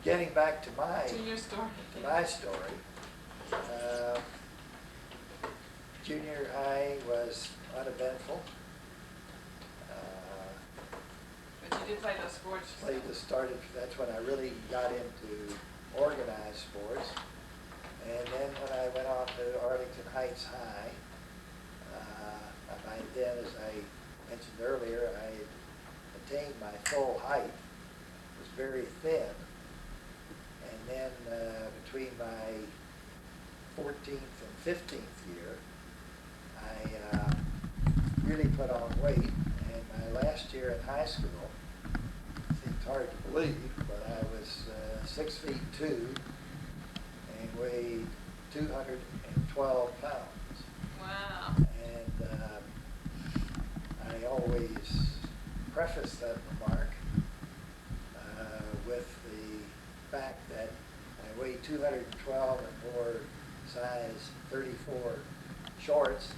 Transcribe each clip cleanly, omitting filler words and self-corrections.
getting back to your story. my story, junior high was uneventful. But you did play those sports. That's when I really got into organized sports. And then when I went on to Arlington Heights High, by then, as I mentioned earlier, I had attained my full height, was very thin. And then between my 14th and 15th year, I really put on weight. And my last year in high school, seems hard to believe, but I was 6 feet 2 and weighed 212 pounds. Wow. And I always preface that remark with the fact that I weigh 212 and wore size 34 shorts,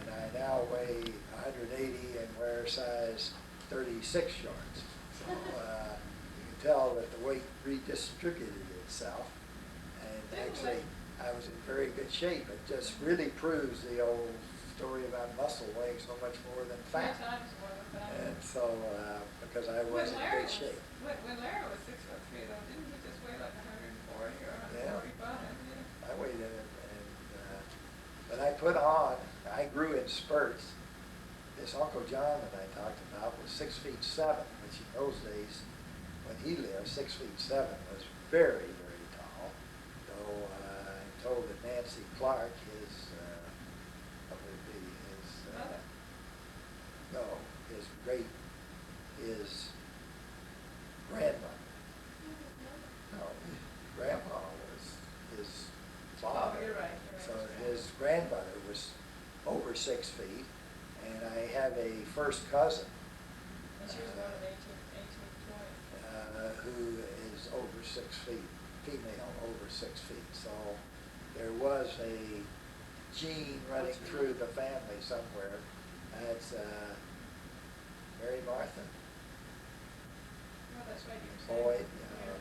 and I now weigh 180 and wear size 36 shorts. So you can tell that the weight redistributed itself, and actually I was in very good shape. It just really proves the old story about muscle weighing so much more than fat. And so, because I was in good shape. When Larry was 6'3", though, didn't he just weigh like 140 or 145? I weighed in it, but I put on, I grew in spurts. This Uncle John that I talked about was 6 feet 7, which in those days, when he lived, 6 feet 7 was very, very tall. Though I'm told that Nancy Clark, his grandmother. No, grandpa was his father. Oh, you're right. So his grandmother was over 6 feet, and I have a first cousin And she was born in 1820. who is over 6 feet, female over 6 feet. So there was a gene running through the family somewhere. That's Mary Martha. No, that's right.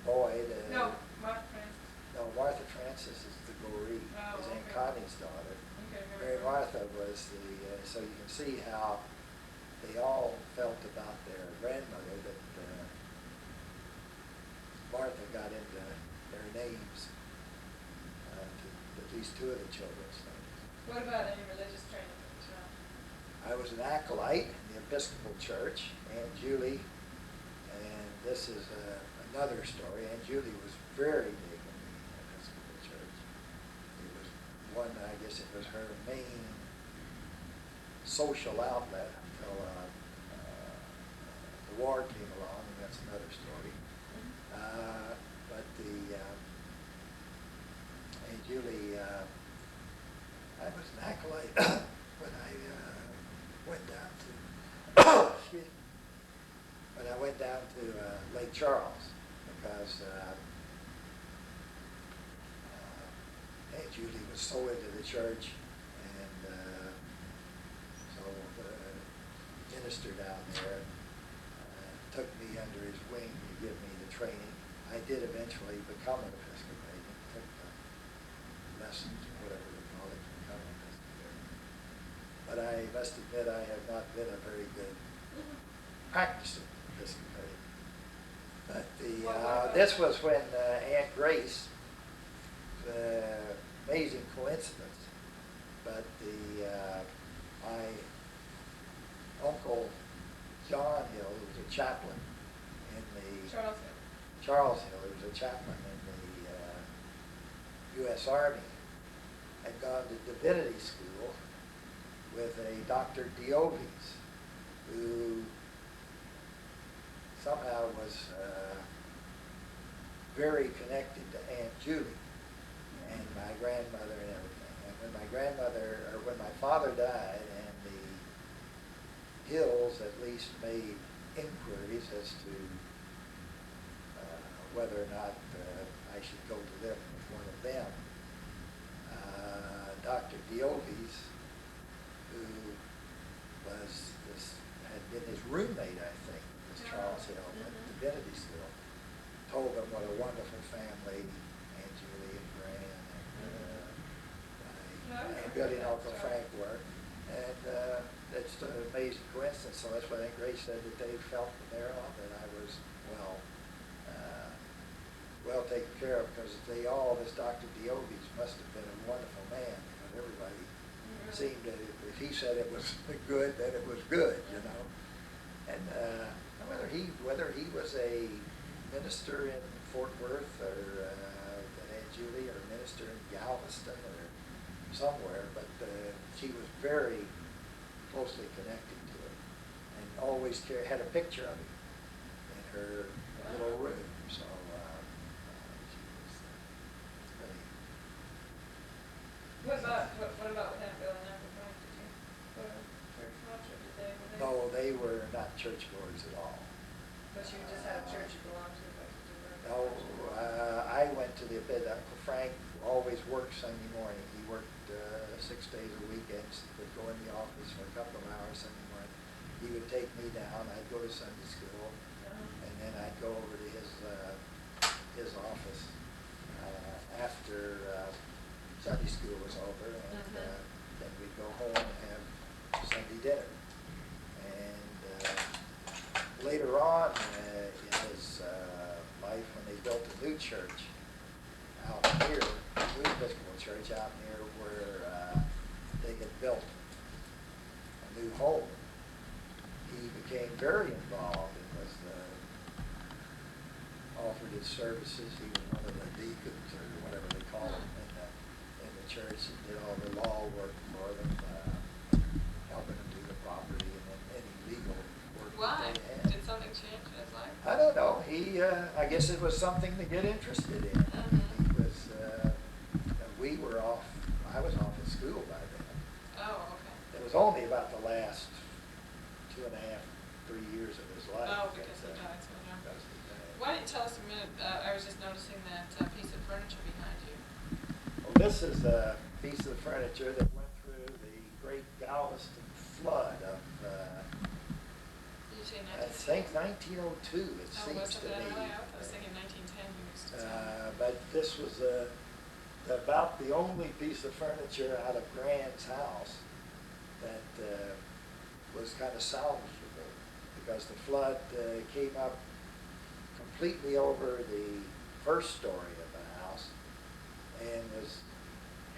Boyd. No, Martha Francis. No, Martha Francis is the Goree, his Aunt Connie's daughter. Okay, Mary Martha was so you can see how they all felt about their grandmother, that Martha got into their names, at least 2 of the children's names. What about any religious training? I was an acolyte in the Episcopal Church, Aunt Julie, and this is another story. Aunt Julie was very big in the Episcopal Church. It was one, I guess it was her main social outlet until the war came along, and that's another story. But Aunt Julie, I was an acolyte when I went down to excuse me, when I went down to Lake Charles, because Aunt Judy was so into the church, and so the minister down there took me under his wing to give me the training. I did eventually become an Episcopalian, took the lessons, whatever they call it, to become an Episcopalian. But I must admit I have not been a very good practicing Episcopalian. But this was when Aunt Grace, amazing coincidence, but my Uncle John Hill, who was a chaplain in the Charles Hill, who was a chaplain in the U.S. Army, had gone to divinity school with a Dr. Diovis, who somehow was very connected to Aunt Julie and my grandmother and everything. And when my father died, and the Hills at least made inquiries as to whether or not I should go to live with one of them, Dr. Diovis, who had been his roommate, I think, was Charles Hill at divinity school, told them what a wonderful family Aunt Julie and Wren and Billy and Uncle Frank were. And it's an amazing coincidence. So that's why I think Ray said that they felt from there on that I was well taken care of, because they all, this Dr. Diogenes must have been a wonderful man, because everybody seemed to, if he said it was good, then it was good, you know. And whether he was a minister in Fort Worth or Aunt Julie, or a minister in Galveston or somewhere, but she was very closely connected to it, and always had a picture of him in her little room. So she was really. What about with Aunt Bill and Uncle Frank? Did you go to church much, or did they? Were they? No, they were not churchgoers at all. But you just had a church you belonged to, like you did. No, I went to the Uncle Frank always worked Sunday morning. He worked 6 days a week, and would go in the office for a couple of hours Sunday morning. He would take me down. I'd go to Sunday school, and then I'd go over to his office after Sunday school was over, and then we'd go home and have Sunday dinner. And later on in his life, when they built a new church out here, new Episcopal church out near where they had built a new home, he became very involved and was offered his services. He was one of the deacons, or whatever they call them, in the church, and did all the law work for them, helping them do the property and then any legal work Why? that they had. Did something change in his life? I don't know. He, I guess it was something to get interested in. He was, we were off, I was off at school by then. Oh, okay. It was only about the last 2.5, 3 years of his life. Oh, because he died so young. Because he died. Why didn't you tell us a minute, I was just noticing that piece of furniture behind you. Well, this is a piece of furniture that went through the great Galveston flood of, Did you say I 1910? think 1902, it Oh, seems was to it that me. early? I was thinking 1910 you used to tell me. But this was about the only piece of furniture out of Grand's house that was kind of salvageable, because the flood came up completely over the first story of the house and was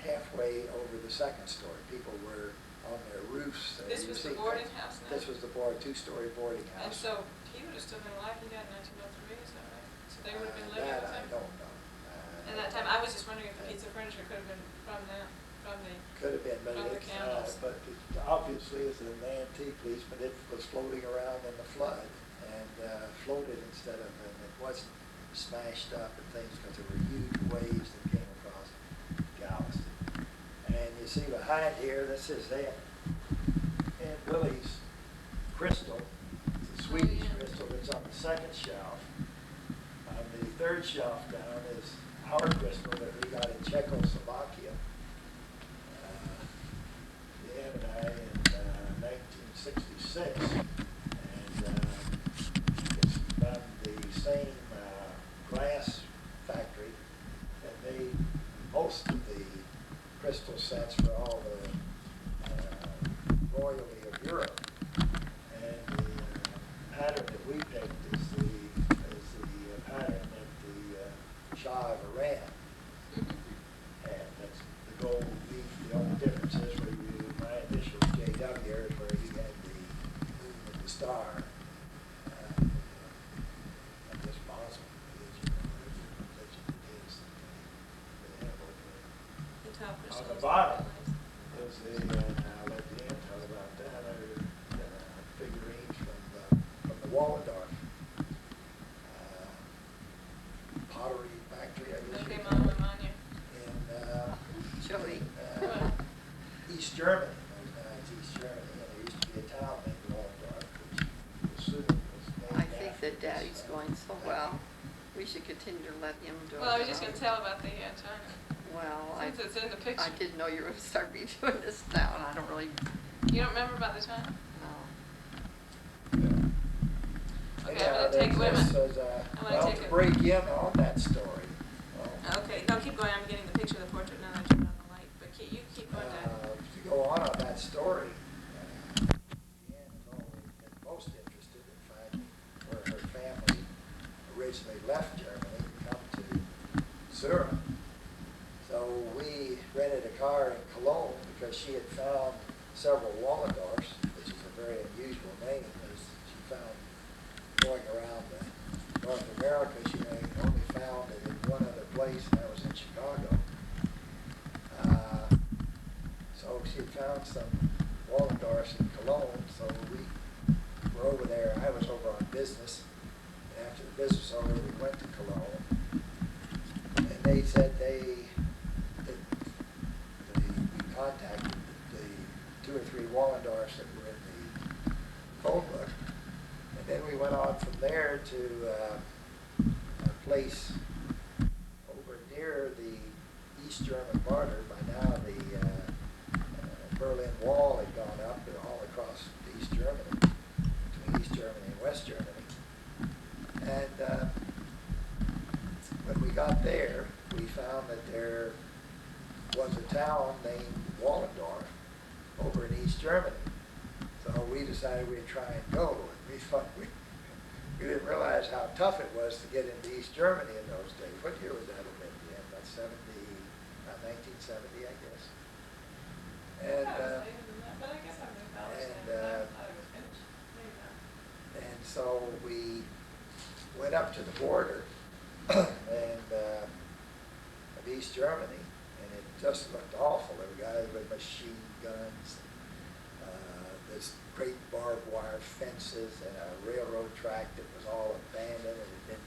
halfway over the second story. People were on their roofs. This was the boarding house now? This was the two-story boarding house. And so he would have still been alive, he died in 1903, is that right? So they would have been living with That I him? don't know. And that time, I was just wondering if the piece of furniture could have been from the, Could have been, but from the candles. but it obviously is an antique piece, but it was floating around in the flood and floated instead of, and it wasn't smashed up and things, because there were huge waves that came across Galveston. And you see behind here, this is Aunt Willie's crystal, the Swedish crystal that's on the second shelf. On the third shelf down is our crystal that we got in Czechoslovakia. Dan and I in 1966, and it's from the same glass factory that made most of the crystal sets for all the royalty of Europe. And the pattern that we picked is the pattern that the Shah of Iran had. That's the gold leaf. The only difference is where my initials JW is where he had the moon and the star. And this Muslim religion, or whatever religion it is, they have over there. The top On crystal the is bottom nice. is I'll let Dan tell about that, are figurines from the Wallendorf pottery factory, I guess. Okay, you Mama call it, Manya. in Jody. East Germany. It's East Germany, and there used to be a town named Wallendorf, which soon was named I think after that this, Daddy's going so factory. well. We should continue to let him do it. Well, I was just gonna tell about the China, Well, since it's in the picture. I didn't know you were going to start me doing this now, and I don't really You don't remember about the China? know. Okay, I'm gonna take, wait a minute. This was, I'm I Well, take to it. break in on that story, well, Okay, no, keep going, I'm getting the picture of the portrait now that I turned on the light, but you keep going, Dad. to go on that story, Deanne has always been most interested in finding where her family originally left Germany to come to Zurich. So we rented a car in Cologne because she had found several Wallendorfs, which is a very unusual name, as she found going around North America. She only found it in one other place, and that was in Chicago. So she had found some Wallendorfs in Cologne, so we were over there. I was over on business. And after the business was over, we went to Cologne. And they said we contacted the 2 or 3 Wallendorfs that were in the phone book. And then we went on from there to a place over near the East German border. By now the Berlin Wall had gone up and all across East Germany, between East Germany and West Germany. And when we got there, we found that there was a town named Wallendorf over in East Germany. So we decided we'd try and go. And we thought we didn't realize how tough it was to get into East Germany in those days. What year was that in the end? About 1970, I guess. And I was later than that, but I guess I moved out and, then. I thought it was finished. Maybe not. and so we went up to the border and of East Germany, and it just looked awful. There were guys with machine guns, this great barbed wire fences, and a railroad track that was all abandoned and had been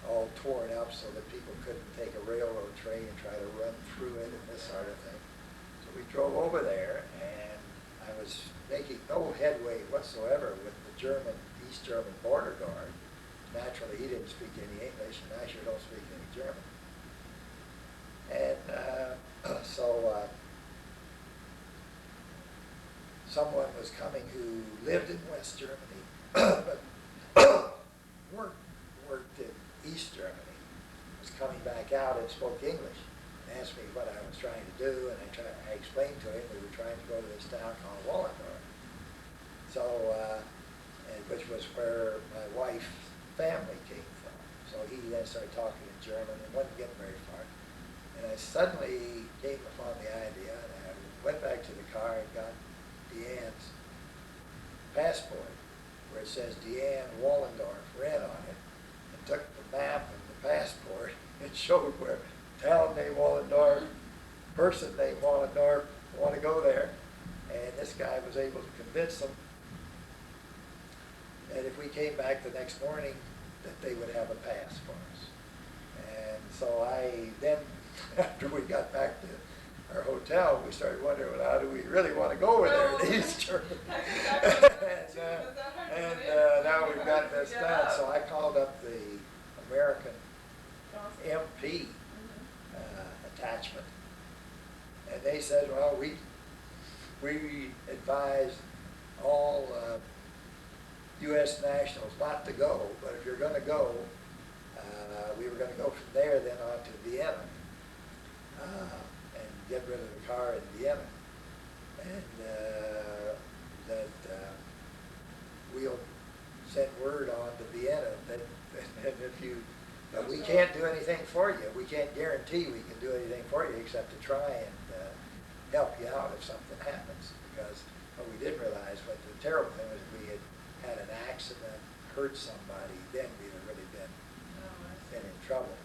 all torn up so that people couldn't take a railroad train and try to run through it and this sort of thing. So we drove over there, and I was making no headway whatsoever with the East German border guard. Naturally, he didn't speak any English, and I sure don't speak any German. And so someone was coming who lived in West Germany, but worked in East Germany, was coming back out and spoke English, and asked me what I was trying to do, and I explained to him we were trying to go to this town called Wallendorf. So, which was where my wife's family came from. So he then started talking in German and wasn't getting very far. And I suddenly came upon the idea, and I went back to the car and got Deanne's passport, where it says Deanne Wallendorf, Wren on it, and took the map and the passport and showed where town named Wallendorf, person named Wallendorf, want to go there. And this guy was able to convince them that if we came back the next morning, that they would have a pass for us. And so I then, after we got back to our hotel, we started wondering, well, how do we really want to go over there in East Germany? And now we've got this done. So I called up the American MP attachment, and they said, well, we advise all U.S. nationals not to go, but if you're going to go, we were going to go from there then on to Vienna and get rid of the car in Vienna, and that we'll send word on to Vienna that if you, but we can't do anything for you. We can't guarantee we can do anything for you except to try and help you out if something happens, because what we didn't realize, what the terrible thing was, if we had an accident, hurt somebody, then we'd have really been in trouble.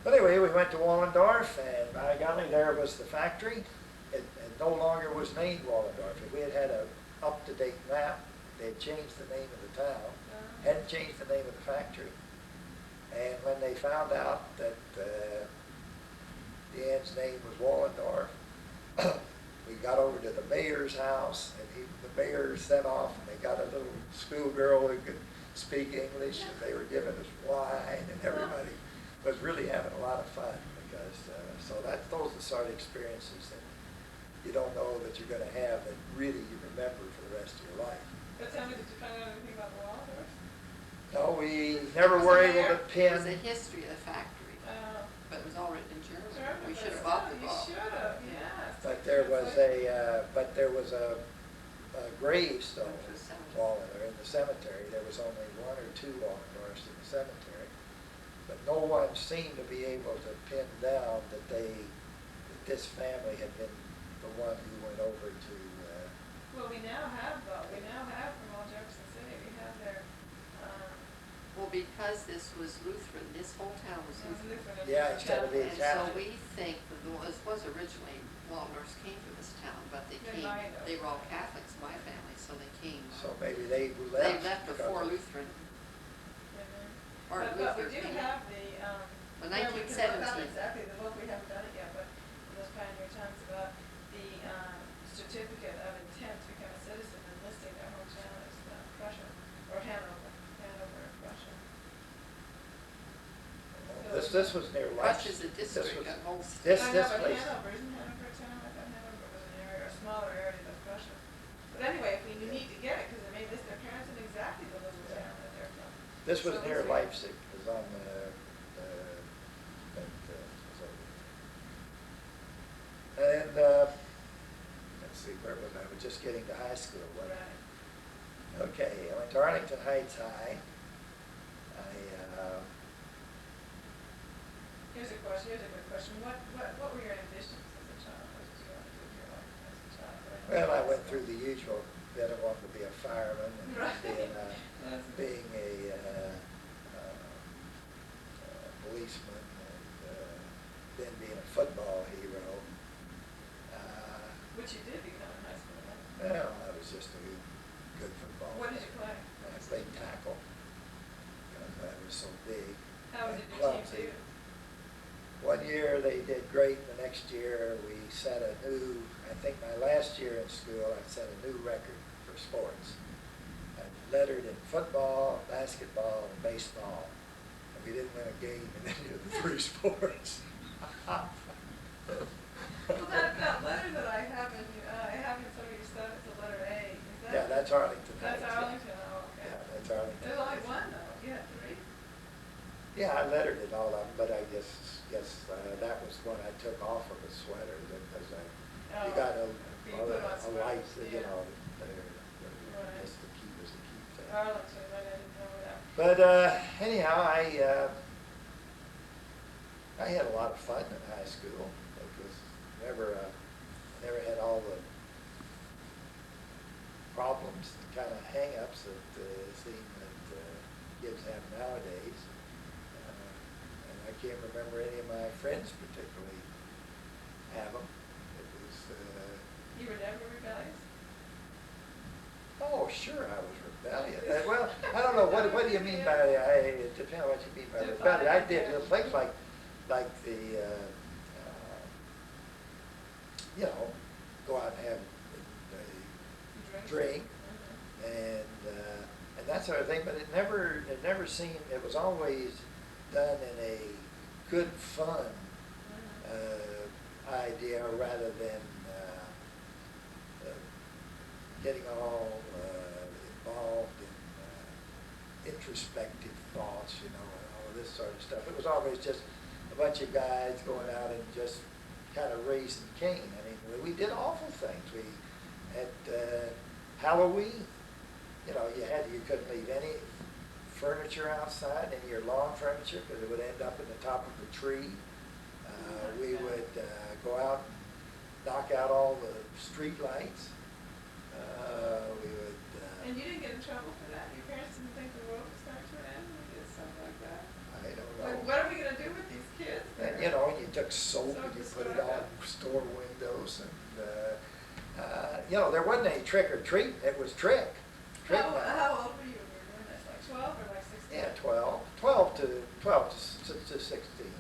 But anyway, we went to Wallendorf, and by golly, there was the factory. It no longer was named Wallendorf. If we had had an up-to-date map, they had changed the name of the town, hadn't changed the name of the factory. And when they found out that Deanne's name was Wallendorf, we got over to the mayor's house, and the mayor sent off, and they got a little schoolgirl who could speak English, and they were giving us wine, and everybody was really having a lot of fun, because so those are the sort of experiences that you don't know that you're going to have that really you remember for the rest of your life. But tell me, did you find out anything about the Wallendorf? No, So we never were able to It was a pin, history of the factory, Oh. but it was all written in German. German, We but should have bought the still, book. You should have, yes. but there was a gravestone Which was cemetery. wall in the cemetery. There was only one or two Wallendorfs in the cemetery. But no one seemed to be able to pin down that this family had been the one who went over to, Well, we now have from all Jefferson City, we have their, Well, because this was Lutheran, this whole town was Lutheran. Lutheran. Yeah, instead of being And Catholic. so we think that this was originally, Waldorfs came to this town, but They might have. they were all Catholics, my family, so they came. so maybe they left. They left because before of- Lutheran, or But Luther we do came. have the, The yeah, we can look up 1917. exactly the book, we haven't done it yet, but in those pioneer times about the, certificate of intent to become a citizen and listing their hometown as Prussia, or Hanover, Prussia. This was near Rush Leipzig. is a This district, was- a whole This, state. I know, this but place. Hanover, isn't Hanover a town? I thought Hanover was an area, or a smaller area than Prussia. But anyway, if we need to get it, because they may list their parents in exactly the little town that they're from. This was So near it's- Leipzig, it was on and, let's see, where was I? I was just getting to high school, wasn't I? Right. Okay, I went to Arlington Heights High. Here's a good question. What were your ambitions as a child? What did you want to do with your life as a child? Well, I went through the usual bit. I wanted to be a fireman and Right. being a policeman and then being a football hero. Which you did become in high school, right? Well, I was just a good football What did you player. play? I played tackle because I was so big. How and did your team clumsy. do? One year they did great. The next year we set a new, I think my last year in school, I set a new record for sports. I lettered in football, basketball, and baseball. And we didn't win a game in any of the three sports. Well, that letter that I have in some of your stuff, it's a letter A. Is that? Yeah, that's Arlington Heights. That's Arlington, oh, okay. Yeah, that's Arlington. There's only one though, you had three? Yeah, I lettered in all of them, but I guess that was when I took off of a sweater because you got a light, you know, Right. just to keep as a keep thing. Arlington, but I didn't know that. But anyhow, I had a lot of fun in high school. It was never had all the problems and kind of hang-ups that seem that kids have nowadays. And I can't remember any of my friends particularly have them. It was, You were never rebellious? oh, sure, I was rebellious. Well, I don't know, what do you mean by, it depends on what you mean by rebellion. I did little things like the, you know, go out and have a drink and that sort of thing, but it never seemed, it was always done in a good fun idea rather than getting all involved in introspective thoughts, you know, and all of this sort of stuff. It was always just a bunch of guys going out and just kind of raising Cain. I mean, we did awful things. We had Halloween. You know, you couldn't leave any furniture outside, any of your lawn furniture, because it would end up in the top of the tree. We would go out and knock out all the street lights. We would. And you didn't get in trouble for that? Your parents didn't think the world was coming to an end when you did something like that? I don't know. Like, what are we gonna do with these kids? And, you know, and you took soap Soap and you to put it store on it. store windows and, you know, there wasn't any trick or treat, it was trick. Trick night. How old were you when you were doing this? Like 12 or like 16? Yeah, 12 to 16.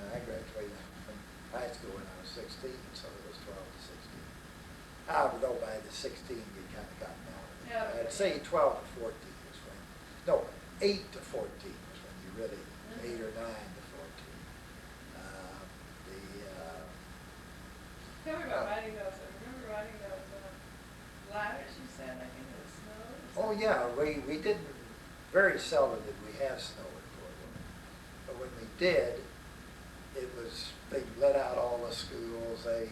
I graduated from high school when I was 16, so it was 12 to 16. Although by the 16 you kind of gotten out of it. Yeah. I'd say 12 to 14 is when, no, 8 to 14 is when you really, 8 or 9 to 14. Tell me about riding those. I remember riding those ladders you said, I think, in the snow. Oh, yeah, we didn't very seldom did we have snow in Fort Worth. But when we did, it was, they let out all the schools, and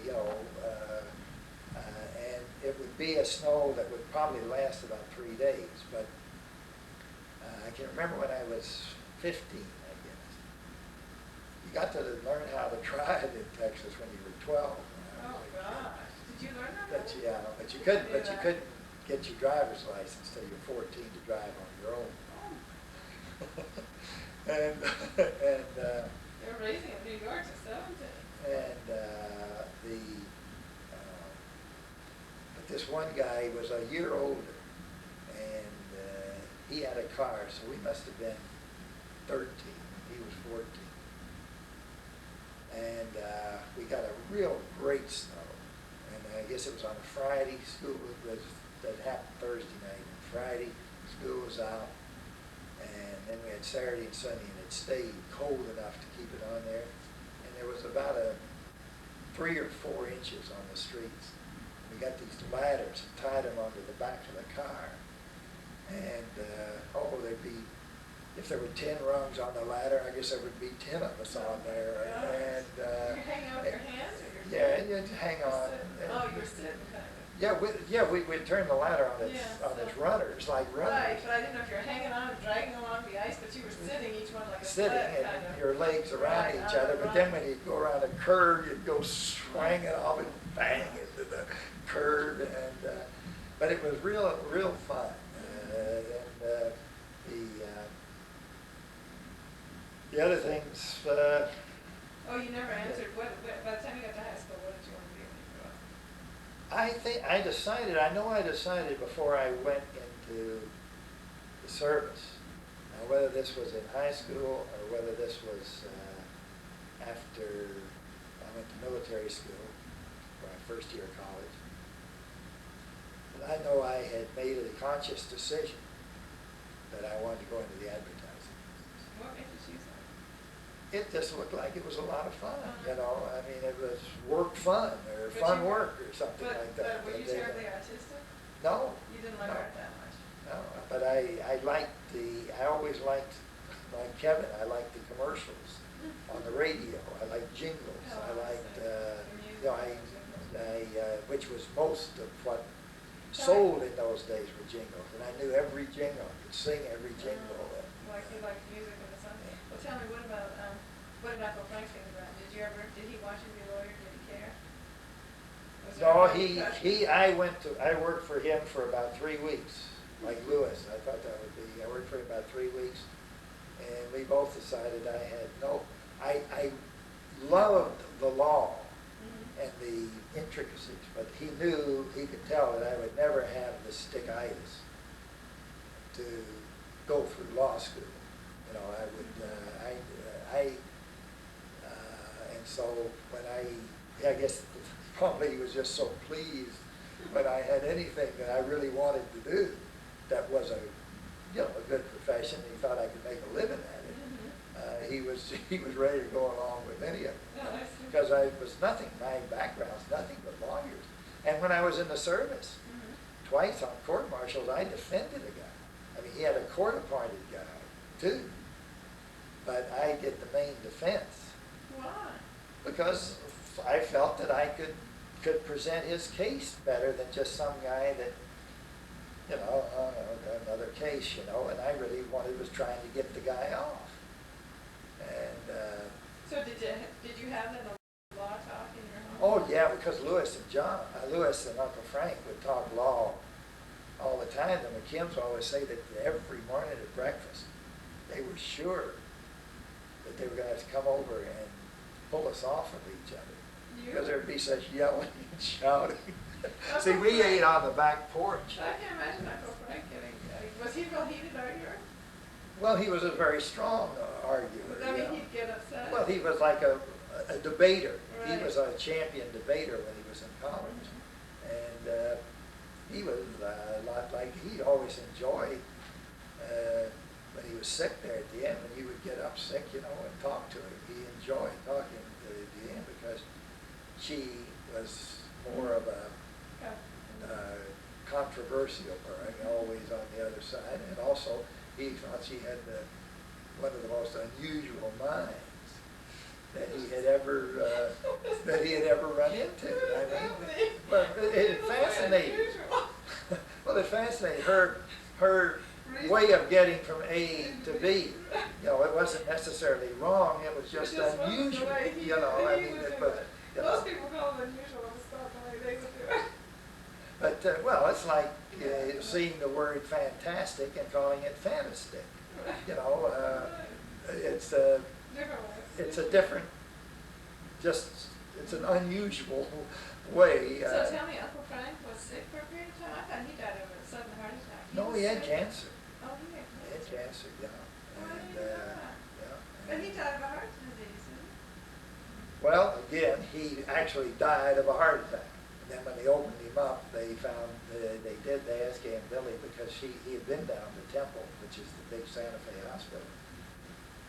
it would be a snow that would probably last about 3 days. But I can remember when I was 15, I guess. You got to learn how to drive in Texas when you were 12. Oh, gosh. Did you learn that? But you couldn't get your driver's license till you're 14 to drive on your own. and They're raising in New York to 17. But this one guy was a year older, and he had a car, so we must have been 13. He was 14. And we got a real great snow. And I guess it was on a Friday. School that happened Thursday night. And Friday, school was out. And then we had Saturday and Sunday, and it stayed cold enough to keep it on there. And there was about 3 or 4 inches on the streets. We got these ladders and tied them onto the back of the car. And there'd be, if there were 10 rungs on the ladder, I guess there would be 10 of us on there. And you hang out with your hands or your yeah, and you'd hang on. Oh, you're sitting kind of. We'd turn the ladder on its runners, like runners. Right, but I didn't know if you were hanging on, dragging along the ice, but you were sitting each one like a Sitting sled, and kind of. your legs around each other, but then when you'd go around a curve, you'd go swinging off and bang into the curve, but it was real fun. The other things. Oh, you never answered. By the time you got to high school, what did you want to be when you grew up? I know I decided before I went into the service. Now, whether this was in high school or whether this was after I went to military school, my first year of college, but I know I had made a conscious decision that I wanted to go into the advertising business. What made you choose that? It just looked like it was a lot of fun, I mean, it was work fun, or fun work, or something like that. But were you terribly artistic? No. You didn't like art that much? No, but I always liked, like Kevin, I liked the commercials on the radio. I liked jingles. Oh, I liked, music. which was most of what sold in those days were jingles. And I knew every jingle, I could sing every jingle. Like you liked music in the summer. Well, tell me, what did Uncle Frank think about it? Did he watch you be a lawyer? Did he care? Was there No, a discussion? I worked for him for about 3 weeks, like Lewis. I thought that would be, I worked for him about 3 weeks, and we both decided I loved the law and the intricacies, but he could tell that I would never have the stickitis to go through law school. And so when I guess probably he was just so pleased when I had anything that I really wanted to do that was a good profession. He thought I could make a living at it. He was ready to go along with any of it. Because I was nothing, my background's nothing but lawyers. And when I was in the service, twice on court martials, I defended a guy. I mean, he had a court-appointed guy, too. But I did the main defense. Why? Because I felt that I could present his case better than just some guy that, another case, and I really was trying to get the guy off. And So did you have that law talk in your home? oh yeah, because Lewis and Uncle Frank would talk law all the time. The McKims always say that every morning at breakfast, they were sure that they were going to have to come over and pull us off of each other. Because there would be such yelling and shouting. See, we ate on the back porch. I can't imagine Uncle Frank getting, was he a real heated arguer? Well, he was a very strong arguer. I mean, he'd get upset. Well, he was like a debater. Right. He was a champion debater when he was in college. And he was a lot like, he always enjoyed when he was sick there at the end, when he would get up sick, and talk to him. He enjoyed talking to him at the end because she was more of a controversial person, always on the other side. And also, he thought she had one of the most unusual minds that he had ever run into. I mean, but it fascinated. Well, it fascinated her way of getting from A to B. You know, it wasn't necessarily wrong. It was just unusual. You know, I mean, it was. Most people call it unusual, it's not the way they would do it. But well, it's like seeing the word fantastic and calling it fantastic. You know, it's a different, it's an unusual way. So tell me, Uncle Frank was sick for a period of time? I thought he died of a sudden heart attack. No, he had cancer. Oh, he had He had cancer. cancer, yeah. Oh, I And, didn't know that. yeah. But he died of a heart disease, didn't he? Well, again, he actually died of a heart attack. And then when they opened him up, they found, they asked Aunt Billy because he had been down to Temple, which is the big Santa Fe hospital.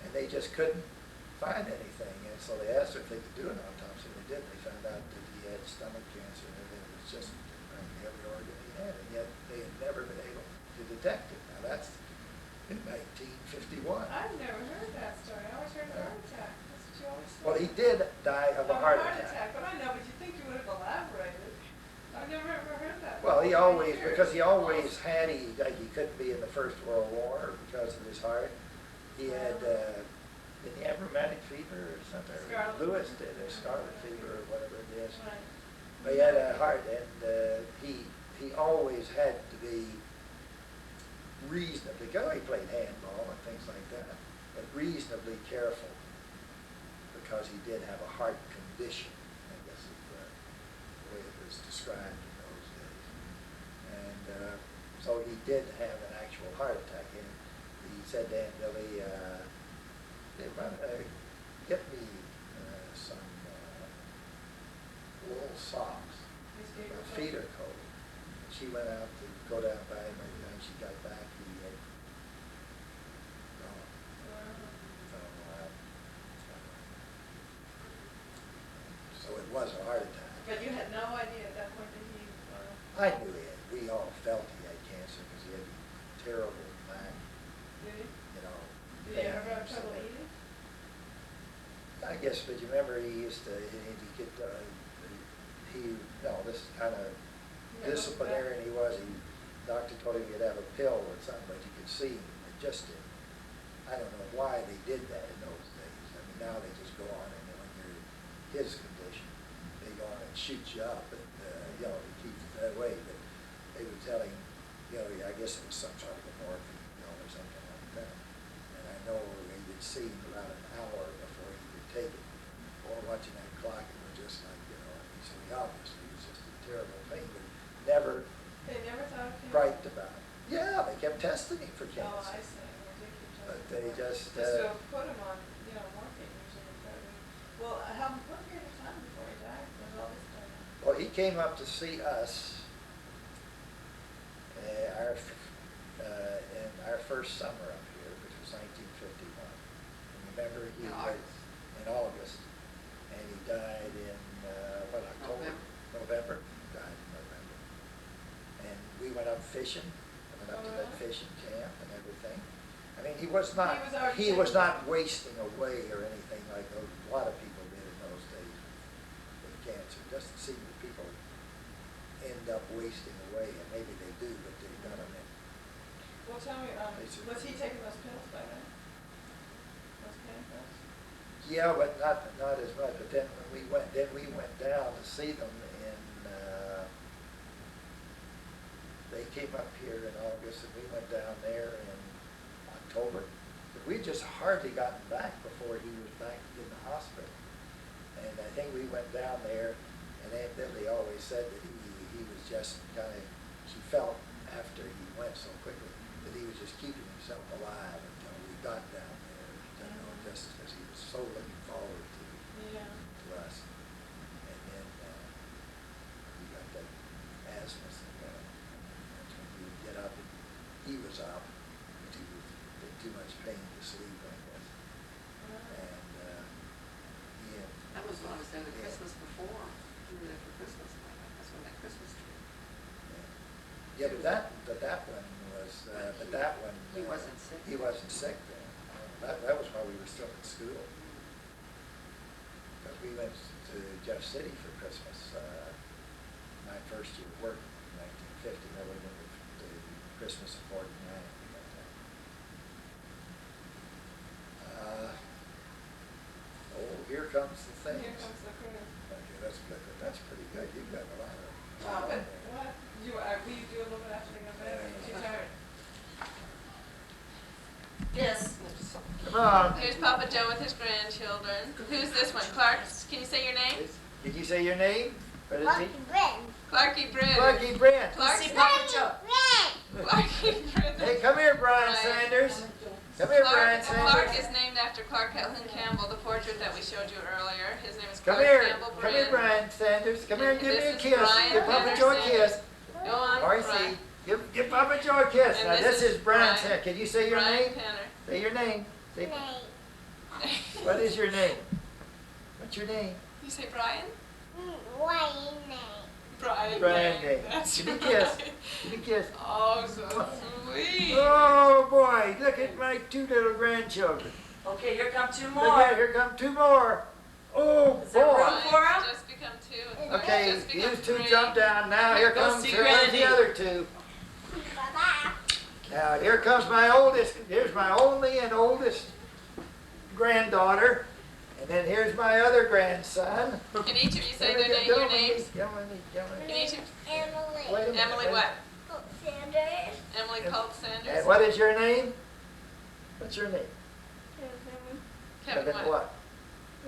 And they just couldn't find anything. And so they asked her if they could do an autopsy. They did. They found out that he had stomach cancer and it was just practically every organ he had. And yet they had never been able to detect it. Now that's in 1951. I've never heard that story. I always heard of a heart attack. That's what you always say. Well, he did die of a heart attack. But I know, but you think you would have elaborated. I've never ever heard that. Well, he always, Years. because he always had, he couldn't be in the First World War because of his heart. He had, didn't he have rheumatic fever or something? Scarlet Lewis fever. did, or scarlet fever or whatever it is. Right. But he had a heart, and he always had to be reasonably, because he played handball and things like that, but reasonably careful because he did have a heart condition, I guess is the way it was described in those days. And so he did have an actual heart attack. And he said to Aunt Billy, get me some wool socks. My feet are cold. And she went out to go down by him, and when she got back, he had gone. So it was a heart attack. But you had no idea at that point that he, I knew he had. We all felt he had cancer because he had terrible back, did he? you know. Did he ever have pains. trouble eating? I guess, but you remember he used to, no, this is kind of disciplinarian he was. Doctor told him he'd have a pill or something, but you could see him. It just didn't. I don't know why they did that in those days. I mean, now they just go on and when you're in his condition, they go on and shoot you up and, you know, to keep it that way. But they would tell him, you know, I guess it was some sort of a morphine pill or something like that. And I know they would see him about an hour before he could take it. Or watching that clock, it was just like, you know, I mean, so he obviously was just in terrible pain, but never They never thought of cancer? griped about it. Yeah, they kept testing him for cancer. Oh, I see. Well, they keep But testing they for it. just, to put him on, you know, morphine usually. Well, what period of time before he died was all this going on? well, he came up to see us in our first summer up here, which was 1951. And remember, he was in August, and he died in, October? November? Died in November. And we went up fishing, went up to that fishing camp and everything. I mean, he was not wasting away or anything like a lot of people did in those days with cancer. It doesn't seem that people end up wasting away, and maybe they do, but they don't. Well, tell me, was he taking those pills by then? Those pain pills? Yeah, but not as much. But then when we went down to see them in. They came up here in August, and we went down there in October. But we'd just hardly gotten back before he was back in the hospital. And I think we went down there, and Aunt Billy always said that he was just kind of, she felt after he went so quickly that he was just keeping himself alive until we got down there, you know, just because he was so looking forward to us. And then we got that asthma thing going. That's when he would get up, and he was up, but he was in too much pain to sleep, I guess. And That was when I was there the Christmas before. We were there for Christmas. That's when that Christmas tree. yeah. Yeah, but that one was, that one. He wasn't sick. He wasn't sick then. That was while we were still in school. Because we went to Jeff City for Christmas, my first year of work in 1950. Then we went to Christmas of '49. We got that. Oh, here comes the things. Here comes the critter. Okay, that's good. That's pretty good. You've got a lot of. But what, will you do a little bit after they go to bed, or you too tired? Yes. Come on. Here's Papa Joe with his grandchildren. Who's this one? Clark? Can you say your name? Did you say your name? What is he? Clarky Bryn. Clarky Brent. Clarky Papa Joe. Clarky Bryn. Hey, come here, Brian Brian. Sanders. Come here, Brian Clark Sanders. is named after Clark Calhoun Campbell, the portrait that we showed you earlier. His name is Come Clark here. Campbell Come here, Bryn. Brian Sanders. Come here and give me a This is kiss. Brian Give Papa Joe a Sanders. kiss. Go on, Marcy, Brian. give Papa Joe a kiss. And Now, this this is is Brian Brian. Sanders. Can you say your Brian name? Penner. Say your name. Say, what is your name? What's your name? You say Brian? Wayne. Brian. Brian name. That's Give me a right. kiss. Give me a kiss. Oh, so sweet. Oh, boy. Look at my two little grandchildren. Okay, here come two Look more. at, here come two more. Oh, Is there room boy. for 'em? Brian's just become two. and Clark's Okay, just become you two three. jump down. Now here Go comes see here comes Granny. the other two. Bye-bye. Now here comes my oldest. Here's my only and oldest granddaughter, and then here's my other grandson. Can each of you say Let me their get- your don't let me- names? don't let me- don't let me- Can each of Emily. Wait a minute, Emily wait. what? Sanders. Emily Colt Sanders. And what is your name? What's your name? Kevin what?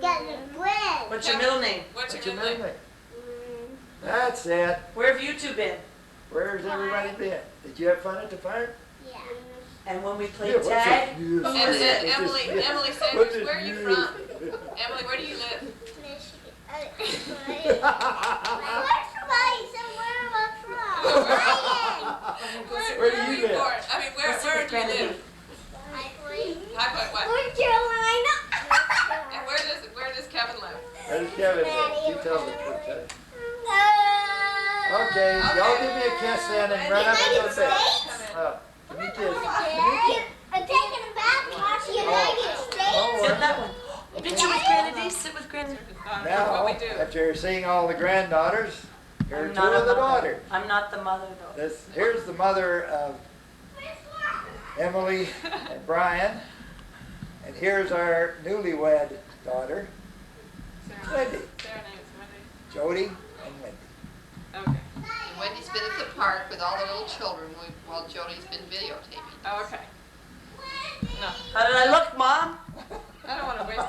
Got the bread. What's your middle name? What's What's your your middle middle name? name? That's it. Where have you two been? Where's everybody been? Did you have fun at the fire? Yeah. And when we Yeah, played what's tag? this news? And What's then this- Emily what's Sanders, this where are you news? from? Emily, where do you live? Michigan. Where's somebody said where am I from? Where do you live? born? I mean, where What's do you your granddaddy? live? High Point what? North Carolina. And where does Kevin live? Where's Kevin? You tell the truth. Okay, y'all give me a kiss then and run up and go United bed. States? Give me a kiss. I'm taking a bath to United States. Sit that one. Sit with Granny. Sit with Granny. Now, What we do. after seeing all the granddaughters, here are I'm two not a of the mother. daughters. I'm not the mother though. Here's the mother of Emily and Brian, and here's our newlywed daughter, Wendy, Their name is Wendy. Jody and Wendy. Okay. And Wendy's been at the park with all the little children while Jody's been videotaping. Oh, okay. No. How did I look, Mom?